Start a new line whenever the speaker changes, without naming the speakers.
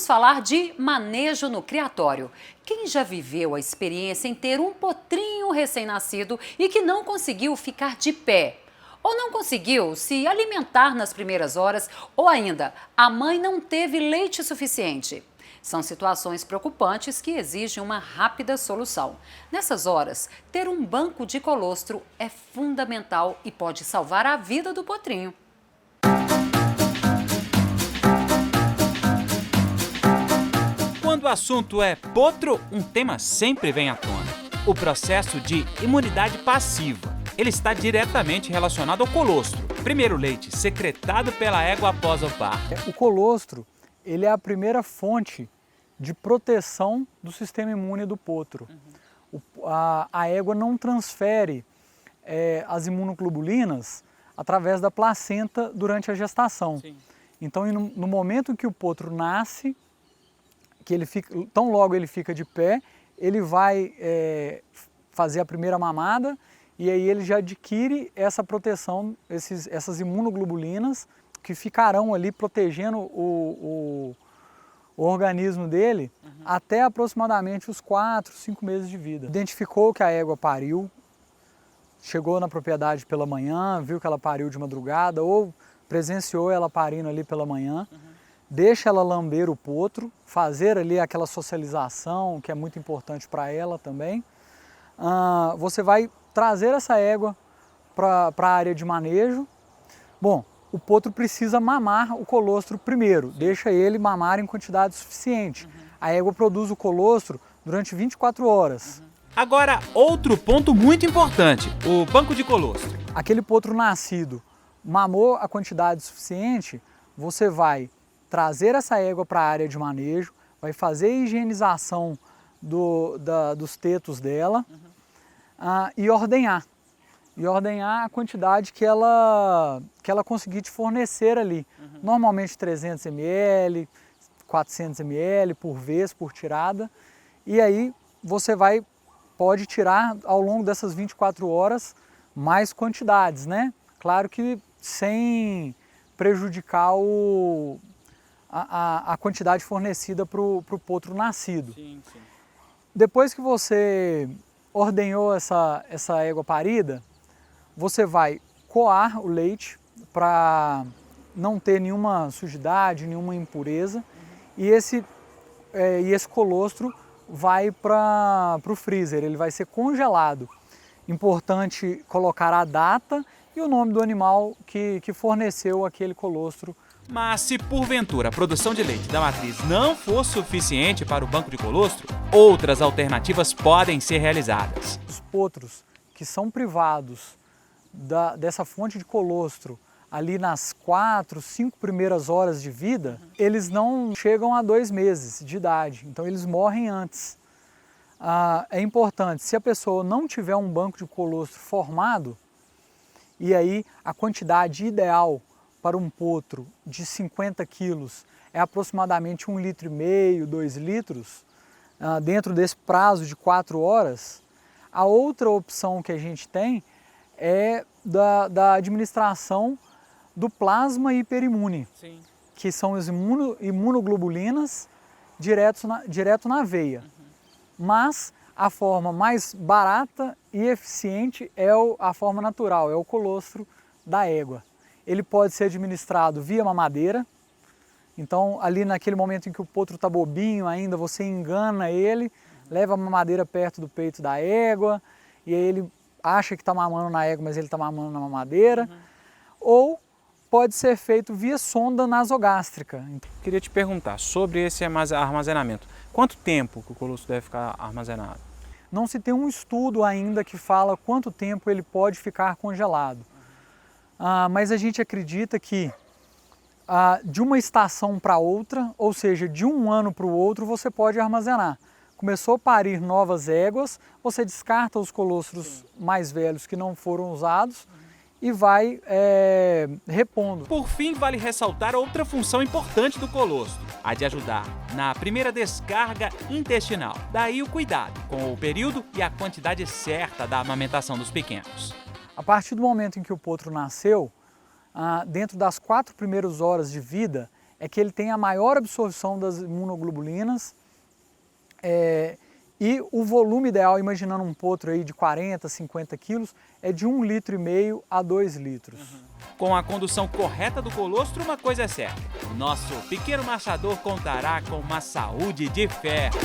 vamos falar de manejo no criatório. Quem já viveu a experiência em ter um potrinho recém-nascido e que não conseguiu ficar de pé? Ou não conseguiu se alimentar nas primeiras horas, ou ainda, a mãe não teve leite suficiente? São situações preocupantes que exigem uma rápida solução. Nessas horas, ter um banco de colostro é fundamental e pode salvar a vida do potrinho.
Quando o assunto é potro, um tema sempre vem à tona: o processo de imunidade passiva. Ele está diretamente relacionado ao colostro, primeiro leite secretado pela égua após o parto.
O colostro, ele é a primeira fonte de proteção do sistema imune do potro. A égua não transfere as imunoglobulinas através da placenta durante a gestação. Sim. Então, no momento em que o potro nasce, tão logo ele fica de pé, ele vai fazer a primeira mamada e aí ele já adquire essa proteção, essas imunoglobulinas que ficarão ali protegendo o organismo dele até aproximadamente os 4, 5 meses de vida. Identificou que a égua pariu, chegou na propriedade pela manhã, viu que ela pariu de madrugada ou presenciou ela parindo ali pela manhã, deixa ela lamber o potro, fazer ali aquela socialização que é muito importante para ela também. Você vai trazer essa égua para a área de manejo. Bom, o potro precisa mamar o colostro primeiro, deixa ele mamar em quantidade suficiente. A égua produz o colostro durante 24 horas.
Agora, outro ponto muito importante, o banco de colostro.
Aquele potro nascido mamou a quantidade suficiente, você vai trazer essa égua para a área de manejo, vai fazer a higienização dos tetos dela e ordenhar. E ordenhar a quantidade que ela conseguir te fornecer ali. Normalmente 300 ml, 400 ml por vez, por tirada. E aí você pode tirar ao longo dessas 24 horas mais quantidades, né? Claro que sem prejudicar a quantidade fornecida para o potro nascido. Sim, sim. Depois que você ordenhou essa égua parida, você vai coar o leite para não ter nenhuma sujidade, nenhuma impureza, e esse colostro vai para o freezer, ele vai ser congelado. Importante colocar a data e o nome do animal que forneceu aquele colostro.
Mas se porventura a produção de leite da matriz não for suficiente para o banco de colostro, outras alternativas podem ser realizadas.
Os potros que são privados dessa fonte de colostro ali nas 4, 5 primeiras horas de vida, eles não chegam a 2 meses de idade, então eles morrem antes. É importante, se a pessoa não tiver um banco de colostro formado, e aí a quantidade ideal para um potro de 50 quilos é aproximadamente 1,5 litro, 2 litros, dentro desse prazo de 4 horas, a outra opção que a gente tem é da administração do plasma hiperimune, sim, que são as imunoglobulinas direto na veia. Mas a forma mais barata e eficiente é a forma natural, é o colostro da égua. Ele pode ser administrado via mamadeira, então ali naquele momento em que o potro está bobinho ainda, você engana ele, leva a mamadeira perto do peito da égua, e aí ele acha que está mamando na égua, mas ele está mamando na mamadeira. Ou pode ser feito via sonda nasogástrica.
Queria te perguntar sobre esse armazenamento. Quanto tempo que o colostro deve ficar armazenado?
Não se tem um estudo ainda que fala quanto tempo ele pode ficar congelado. Mas a gente acredita que de uma estação para outra, ou seja, de um ano para o outro, você pode armazenar. Começou a parir novas éguas, você descarta os colostros mais velhos que não foram usados e vai repondo.
Por fim, vale ressaltar outra função importante do colostro, a de ajudar na primeira descarga intestinal. Daí o cuidado com o período e a quantidade certa da amamentação dos pequenos.
A partir do momento em que o potro nasceu, dentro das 4 primeiras horas de vida, é que ele tem a maior absorção das imunoglobulinas e o volume ideal, imaginando um potro aí de 40, 50 quilos, é de 1,5 litro a 2 litros.
Com a condução correta do colostro, uma coisa é certa: o nosso pequeno marchador contará com uma saúde de ferro.